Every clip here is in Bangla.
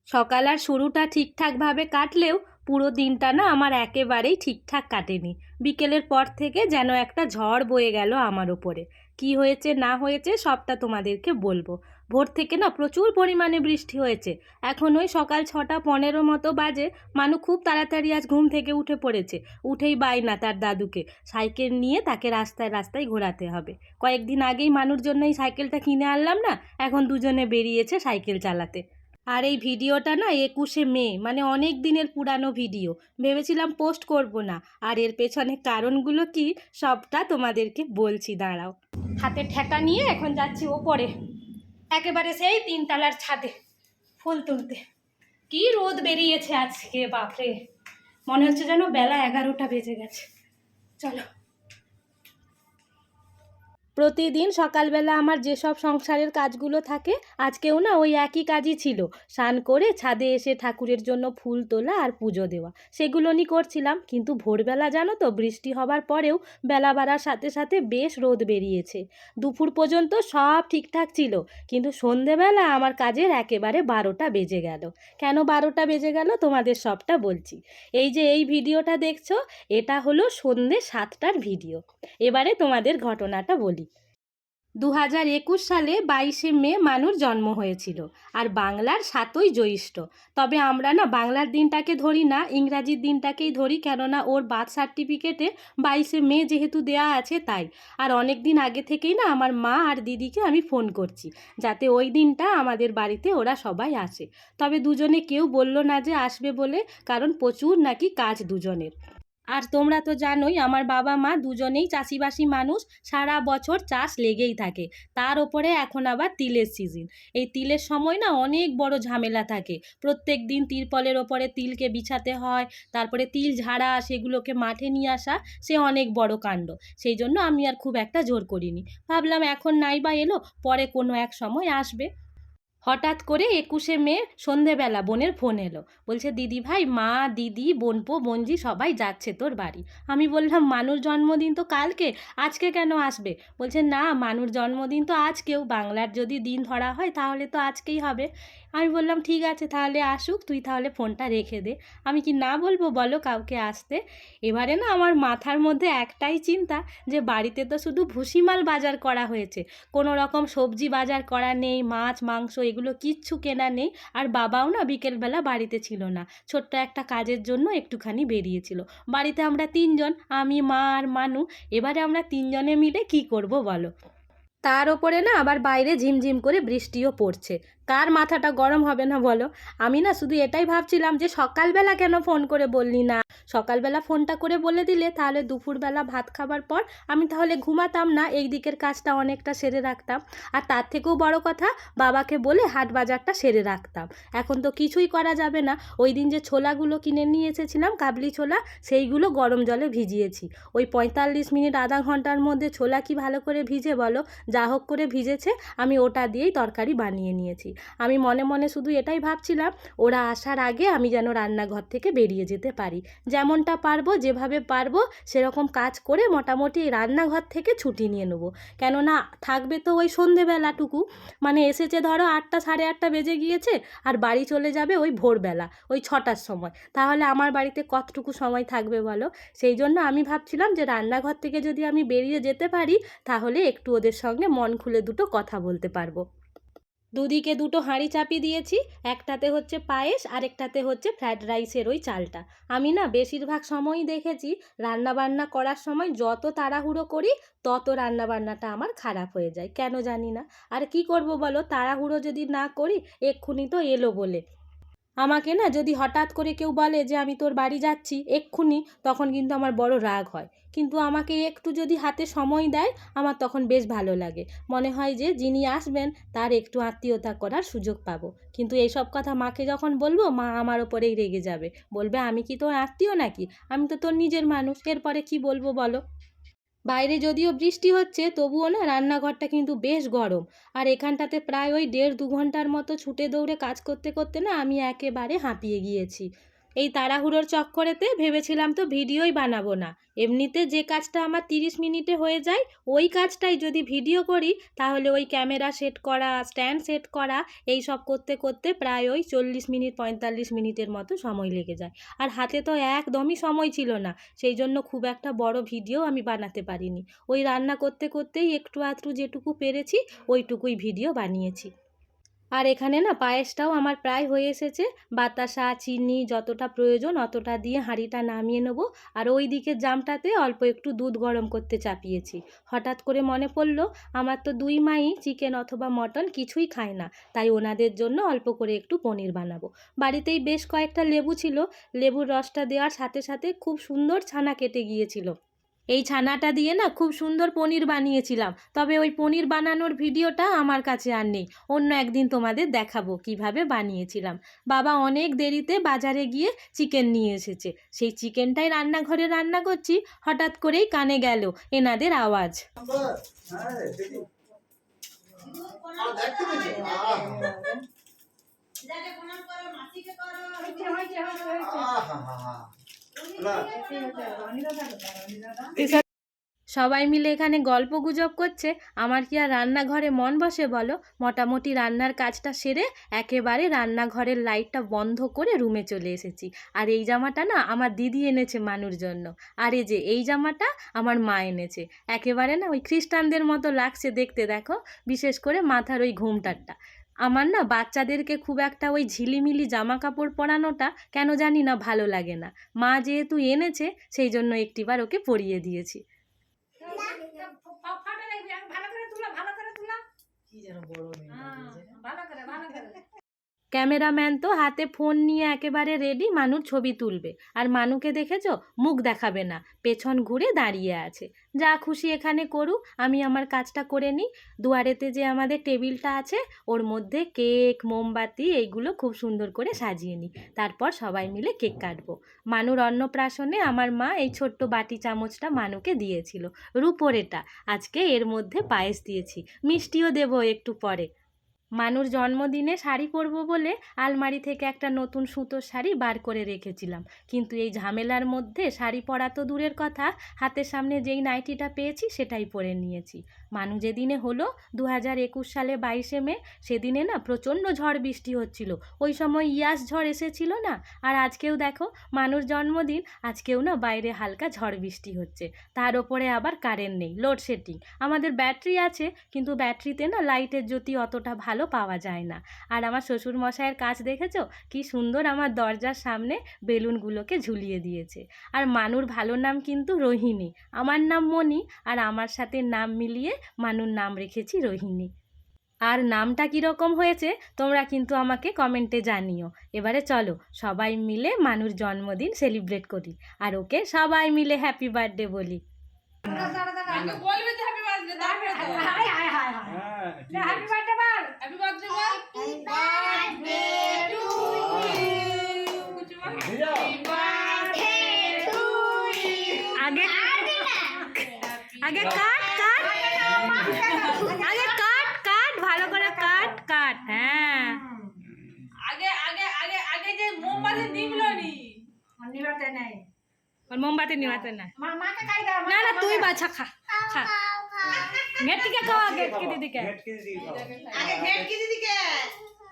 সকাল আর শুরুটা ঠিকঠাকভাবে কাটলেও পুরো দিনটা না আমার একেবারেই ঠিকঠাক কাটেনি। বিকেলের পর থেকে যেন একটা ঝড় বয়ে গেল আমার ওপরে। কি হয়েছে না হয়েছে সবটা তোমাদেরকে বলবো। ভোর থেকে না প্রচুর পরিমাণে বৃষ্টি হয়েছে। এখন ওই সকাল 6:15 মতো বাজে। মানু খুব তাড়াতাড়ি আজ ঘুম থেকে উঠে পড়েছে। উঠেই বায়না তার দাদুকে সাইকেল নিয়ে তাকে রাস্তায় রাস্তায় ঘোরাতে হবে। কয়েকদিন আগেই মানুর জন্য এই সাইকেলটা কিনে আনলাম না, এখন দুজনে বেরিয়েছে সাইকেল চালাতে। আর এই ভিডিওটা না 21শে মে, মানে অনেক দিনের পুরানো ভিডিও। ভেবেছিলাম পোস্ট করব না। আর এর পেছনে কারণগুলো কি সবটা তোমাদেরকে বলছি, দাঁড়াও। হাতে ঠেকা নিয়ে এখন যাচ্ছি ওপরে, একেবারে সেই 3 তলার ছাদে ফুল তুলতে। কি রোদ বেরিয়েছে আজকে, বাপরে! মনে হচ্ছে যেন বেলা 11টা বেজে গেছে। চলো। প্রতিদিন সকালবেলা আমার যেসব সংসারের কাজগুলো থাকে, আজকেও না ওই একই কাজই ছিল। স্নান করে ছাদে এসে ঠাকুরের জন্য ফুল তোলা আর পুজো দেওয়া, সেগুলো নিয়ে করছিলাম। কিন্তু ভোরবেলা জানো তো, বৃষ্টি হবার পরেও বেলা বাড়ার সাথে সাথে বেশ রোদ বেরিয়েছে। দুপুর পর্যন্ত সব ঠিকঠাক ছিল, কিন্তু সন্ধেবেলা আমার কাজের একেবারে 12টা বেজে গেল। কেন 12টা বেজে গেল তোমাদের সবটা বলছি। এই যে এই ভিডিওটা দেখছো, এটা হলো সন্ধে 7টার ভিডিও। এবারে তোমাদের ঘটনাটা বলি। 2021 সালে 22শে মে মানুর জন্ম হয়েছিল, আর বাংলার 7ই জ্যৈষ্ঠ। তবে আমরা না বাংলার দিনটাকে ধরি না, ইংরাজির দিনটাকেই ধরি, কেননা ওর বার্থ সার্টিফিকেটে 22শে মে যেহেতু দেয়া আছে তাই। আর অনেক দিন আগে থেকেই না আমার মা আর দিদিকে আমি ফোন করছি, যাতে ওই দিনটা আমাদের বাড়িতে ওরা সবাই আসে। তবে দুজনে কেউ বলল না যে আসবে বলে, কারণ প্রচুর নাকি কাজ দুজনের। আর তোমরা তো জানোই আমার বাবা মা দুজনেই চাষিবাসী মানুষ, সারা বছর চাষ লেগেই থাকে। তার ওপরে এখন আবার তিলের সিজন। এই তিলের সময় না অনেক বড় ঝামেলা থাকে। প্রত্যেক দিন তিরপলের ওপরে তিলকে বিছাতে হয়, তারপরে তিল ঝাড়া, সেগুলোকে মাঠে নিয়ে আসা, সে অনেক বড় কাণ্ড। সেই জন্য আমি আর খুব একটা জোর করিনি, ভাবলাম এখন নাই বা এলো, পরে কোনো এক সময় আসবে। হঠাৎ করে 21শে মে সন্ধেবেলা বোনের ফোন এলো, বলছে দিদি ভাই, মা, দিদি, বোনপো, বোনজি সবাই যাচ্ছে তোর বাড়ি। আমি বললাম মানুর জন্মদিন তো কালকে, আজকে কেন আসবে? বলছে না, মানুর জন্মদিন তো আজকেও, বাংলার যদি দিন ধরা হয় তাহলে তো আজকেই হবে। আমি বললাম ঠিক আছে, তাহলে আসুক, তুই তাহলে ফোনটা রেখে দে। আমি কি না বলবো বলো কাউকে আসতে? এবারে না আমার মাথার মধ্যে একটাই চিন্তা, যে বাড়িতে তো শুধু ভুসিমাল বাজার করা হয়েছে, কোনো রকম সবজি বাজার করা নেই, মাছ মাংস এগুলো কিচ্ছু কেনা নেই। আর বাবাও না বিকেলবেলা বাড়িতে ছিল না, ছোট্ট একটা কাজের জন্য একটুখানি বেরিয়েছিল। বাড়িতে আমরা তিনজন, আমি, মা আর মানু। এবারে আমরা তিনজনে মিলে কি করব বলো? তার ওপরে না আবার বাইরে ঝিমঝিম করে বৃষ্টিও পড়ছে। কার মাথাটা গরম হবে না বলো? আমি না শুধু এটাই ভাবছিলাম যে সকালবেলা কেন ফোন করে বললি না। সকালবেলা ফোনটা করে বলে দিলে তাহলে দুপুরবেলা ভাত খাবার পর আমি তাহলে ঘুমাতাম না, এই দিকের কাজটা অনেকটা সেরে রাখতাম। আর তার থেকেও বড় কথা, বাবাকে বলে হাট বাজারটা সেরে রাখতাম। এখন তো কিছুই করা যাবে না। ওই দিন যে ছোলাগুলো কিনে নিয়ে এসেছিলাম, কাবলি ছোলা, সেইগুলো গরম জলে ভিজিয়েছি। ওই 45 মিনিট আধা ঘন্টার মধ্যে ছোলা কি ভালো করে ভিজে বলো? যা হোক করে ভিজেছে, আমি ওটা দিয়েই তরকারি বানিয়ে নিয়েছি। আমি মনে মনে শুধু এটাই ভাবছিলাম, ওরা আসার আগে আমি যেন রান্নাঘর থেকে বেরিয়ে যেতে পারি। যেমনটা পারবো, যেভাবে পারবো সেরকম কাজ করে মোটামুটি এই রান্নাঘর থেকে ছুটি নিয়ে নেবো। কেননা থাকবে তো ওই সন্ধেবেলাটুকু, মানে এসেছে ধরো 8টা, সাড়ে 8টা বেজে গিয়েছে, আর বাড়ি চলে যাবে ওই ভোরবেলা ওই 6টার সময়। তাহলে আমার বাড়িতে কতটুকু সময় থাকবে বলো? সেই জন্য আমি ভাবছিলাম যে রান্নাঘর থেকে যদি আমি বেরিয়ে যেতে পারি, তাহলে একটু ওদের সঙ্গে মন খুলে দুটো কথা বলতে পারবো। দুদিকে দুটো হাঁড়ি চাপিয়ে দিয়েছি, একটাতে হচ্ছে পায়েস, আরেকটাতে হচ্ছে ফ্রায়েড রাইসের ওই চালটা। আমি না বেশিরভাগ সময়ই দেখেছি রান্নাবান্না করার সময় যত তাড়াহুড়ো করি, তত রান্নাবান্নাটা আমার খারাপ হয়ে যায়, কেন জানি না। আর কি করব বলো, তাড়াহুড়ো যদি না করি, এক্ষুনি তো এলো বলে। আমাকে না যদি হঠাৎ করে কেউ বলে যে আমি তোর বাড়ি যাচ্ছি এক্ষুনি, তখন কিন্তু আমার বড় রাগ হয়। কিন্তু আমাকে একটু যদি হাতে সময় দেয়, আমার তখন বেশ ভালো লাগে। মনে হয় যে যিনি আসবেন তার একটু আত্মীয়তা করার সুযোগ পাবো। কিন্তু এইসব কথা মাকে যখন বলবো, মা আমার ওপরেই রেগে যাবে, বলবে আমি কি তোর আত্মীয় নাকি? আমি তো তোর নিজের মানুষ, এরপরে কি বলবো বলো? বাইরে যদিও বৃষ্টি হচ্ছে, তবুও না রান্নাঘরটা কিন্তু বেশ গরম। আর এখানটাতে প্রায় ওই 1.5-2 ঘন্টার মতো ছুটে দৌড়ে কাজ করতে করতে না আমি একেবারে হাঁপিয়ে গিয়েছি। এই তাড়াহুড়োর চক্করেতে ভেবেছিলাম তো ভিডিওই বানাবো না। এমনিতে যে কাজটা আমার 30 মিনিটে হয়ে যায়, ওই কাজটাই যদি ভিডিও করি তাহলে ওই ক্যামেরা সেট করা, স্ট্যান্ড সেট করা, এই সব করতে করতে প্রায় ওই 40 মিনিট 45 মিনিটের মতো সময় লেগে যায়। আর হাতে তো একদমই সময় ছিল না, সেই জন্য খুব একটা বড় ভিডিও আমি বানাতে পারিনি। ওই রান্না করতে করতেই একটু আধটু যেটুকু পেরেছি ওইটুকুই ভিডিও বানিয়েছি। আর এখানে না পায়েসটাও আমার প্রায় হয়ে এসেছে। বাতাসা, চিনি যতটা প্রয়োজন অতটা দিয়ে হাঁড়িটা নামিয়ে নেবো। আর ওই দিকের জামটাতে অল্প একটু দুধ গরম করতে চাপিয়েছি। হঠাৎ করে মনে পড়লো আমার তো দুই মাই চিকেন অথবা মটন কিছুই খায় না, তাই ওনাদের জন্য অল্প করে একটু পনির বানাবো। বাড়িতেই বেশ কয়েকটা লেবু ছিল, লেবুর রসটা দেওয়ার সাথে সাথে খুব সুন্দর ছানা কেটে গিয়েছিল। এই ছানাটা দিয়ে না খুব সুন্দর পনির বানিয়েছিলাম, তবে ওই পনির বানানোর ভিডিওটা আমার কাছে আর নেই। অন্য একদিন তোমাদের দেখাবো কিভাবে বানিয়েছিলাম। বাবা অনেক দেরিতে বাজারে গিয়ে চিকেন নিয়ে এসেছে, সেই চিকেনটাই রান্নাঘরে রান্না করছি, হঠাৎ করেই কানে গেল এনাদের আওয়াজ। সবাই মিলে এখানে গল্প গুজব করছে, আমার কি আর রান্নাঘরে মন বসে বলো। মোটামুটি রান্নার কাজটা সেরে একেবারে রান্নাঘরের লাইটটা বন্ধ করে রুমে চলে এসেছি। আর এই জামাটা না আমার দিদি এনেছে মানুর জন্য, আর এই যে এই জামাটা আমার মা এনেছে। একেবারে না ওই খ্রিস্টানদের মতো লাগছে দেখতে, দেখো, বিশেষ করে মাথার ওই ঘুমটারটা। আমার না বাচ্চাদেরকে খুব একটা ওই ঝিলিমিলি জামা কাপড় পরানোটা কেন জানি না ভালো লাগে না। মা যেহেতু এনেছে সেই জন্য একটিবার ওকে পরিয়ে দিয়েছি। ক্যামেরাম্যান তো হাতে ফোন নিয়ে একেবারে রেডি মানুর ছবি তুলবে, আর মানুকে দেখেছো মুখ দেখাবে না, পেছন ঘুরে দাঁড়িয়ে আছে। যা খুশি এখানে করুক, আমি আমার কাজটা করে নিই। দুয়ারেতে যে আমাদের টেবিলটা আছে ওর মধ্যে কেক, মোমবাতি এইগুলো খুব সুন্দর করে সাজিয়ে নিই, তারপর সবাই মিলে কেক কাটবো। মানুর অন্নপ্রাশনে আমার মা এই ছোট্ট বাটি চামচটা মানুকে দিয়েছিল, রূপোর এটা। আজকে এর মধ্যে পায়েস দিয়েছি, মিষ্টিও দেবো একটু পরে। মানুর জন্মদিনে শাড়ি পরবো বলে আলমারি থেকে একটা নতুন সুতোর শাড়ি বার করে রেখেছিলাম, কিন্তু এই ঝামেলার মধ্যে শাড়ি পরা তো দূরের কথা, হাতের সামনে যেই নাইটিটা পেয়েছি সেটাই পরে নিয়েছি। মানু যেদিনে হলো 2021 সালে 22শে মে, সেদিনে না প্রচণ্ড ঝড় বৃষ্টি হচ্ছিল। ওই সময় ইয়াস ঝড় এসেছিল না। আর আজকেও দেখো মানুর জন্মদিন, আজকেও না বাইরে হালকা ঝড় বৃষ্টি হচ্ছে, তার ওপরে আবার কারেন্ট নেই, লোডশেডিং। আমাদের ব্যাটারি আছে, কিন্তু ব্যাটারিতে না লাইটের জ্যোতি অতটা ভালো পাওয়া যায় না। আর আমার শ্বশুর মশাইয়ের কাজ দেখেছো কি সুন্দর আমার দরজার সামনে বেলুনগুলোকে ঝুলিয়ে দিয়েছে। আর মানুর ভালো নাম কিন্তু রোহিণী, আমার নাম মণি, আর আমার সাথে নাম মিলিয়ে মানুর নাম রেখেছি রোহিণী। আর নামটা কীরকম হয়েছে তোমরা কিন্তু আমাকে কমেন্টে জানিও। এবারে চলো সবাই মিলে মানুর জন্মদিন সেলিব্রেট করি, আর ওকে সবাই মিলে হ্যাপি বার্থডে বলি। আগে আগে কাট কাট, আগে কাট কাট, ভালো করে কাট কাট। হ্যাঁ, আগে আগে আগে আগে যে মোমবাতি নিভলো নি, নিভাতে নাই, মোমবাতি নিভাতে না। মাকে খাই দাও, না না তুই বাছা, খা খা। ঘেটকে খাওয়া, ঘেটকে দিদিকে। আগে ঘেটকি দিদিকে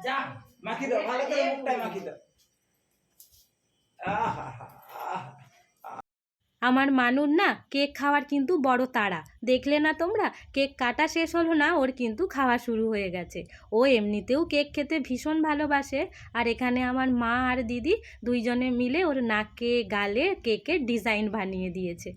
যা মাখি দাও, ভালো করে মুখটায় মাখি দাও। আহা হা আহা। আমার মানুর না কেক খাওয়ার কিন্তু বড় তাড়া, দেখলে না তোমরা, কেক কাটা শেষ হলো না ওর কিন্তু খাওয়া শুরু হয়ে গেছে। ও এমনিতেও কেক খেতে ভীষণ ভালোবাসে। আর এখানে আমার মা আর দিদি দুইজনে মিলে ওর নাকে গালে কেকের ডিজাইন বানিয়ে দিয়েছে।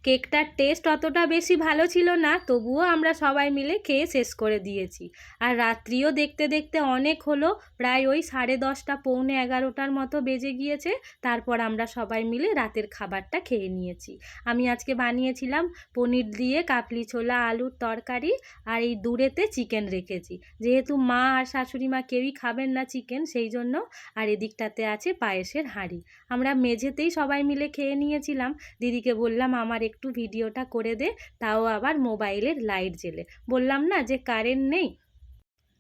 কেকটার টেস্ট অতটা বেশি ভালো ছিল না, তবুও আমরা সবাই মিলে খেয়ে শেষ করে দিয়েছি। আর রাত্রিও দেখতে দেখতে অনেক হলো, প্রায় ওই 10:30 পৌনে 11টার মতো বেজে গিয়েছে। তারপর আমরা সবাই মিলে রাতের খাবারটা খেয়ে নিয়েছি। আমি আজকে বানিয়েছিলাম পনির দিয়ে কাবলি ছোলা আলুর তরকারি, আর এই দূরেতে চিকেন রেখেছি, যেহেতু মা আর শাশুড়ি মা কেউই খাবেন না চিকেন, সেই জন্য। আর এদিকটাতে আছে পায়েসের হাঁড়ি। আমরা মেঝেতেই সবাই মিলে খেয়ে নিয়েছিলাম। দিদিকে বললাম আমার একটু ভিডিওটা করে দে, তাও আবার মোবাইলের লাইট জ্বেলে। বললাম না যে কারেন্ট নেই।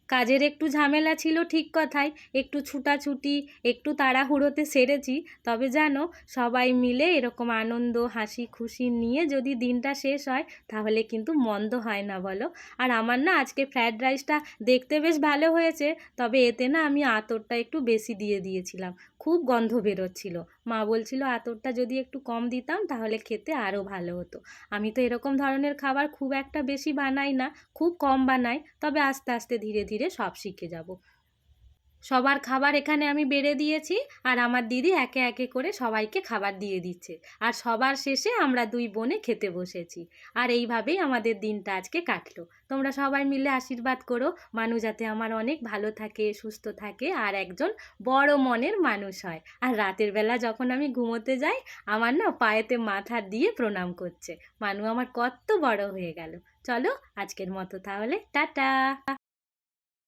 কাজের একটু ঝামেলা ছিল ঠিক কথাই, একটু ছুটাছুটি, একটু তাড়াহুড়োতে সেরেছি। তবে জানো, সবাই মিলে এরকম আনন্দ হাসি খুশি নিয়ে যদি দিনটা শেষ হয় তাহলে কিন্তু মন্দ হয় না বলো। আর আমার না আজকে ফ্রায়েড রাইসটা দেখতে বেশ ভালো হয়েছে, তবে এতে না আমি আতরটা একটু বেশি দিয়ে দিয়েছিলাম, খুব গন্ধ বেরোচ্ছিল। মা বলছিল আতরটা যদি একটু কম দিতাম তাহলে খেতে আরও ভালো হতো। আমি তো এরকম ধরনের খাবার খুব একটা বেশি বানাই না, খুব কম বানাই, তবে আস্তে আস্তে ধীরে ধীরে সব শিখে যাব। সবার খাবার এখানে আমি বেড়ে দিয়েছি, আর আমার দিদি একে একে করে সবাইকে খাবার দিয়ে দিচ্ছে। আর সবার শেষে আমরা দুই বোনে খেতে বসেছি। আর এইভাবেই আমাদের দিনটা আজকে কাটলো। তোমরা সবাই মিলে আশীর্বাদ করো মানু যাতে আমার অনেক ভালো থাকে, সুস্থ থাকে, আর একজন বড় মনের মানুষ হয়। আর রাতের বেলা যখন আমি ঘুমোতে যাই, আমার না পায়েতে মাথা দিয়ে প্রণাম করছে। মানু আমার কত বড় হয়ে গেল। চলো আজকের মতো তাহলে টাটা।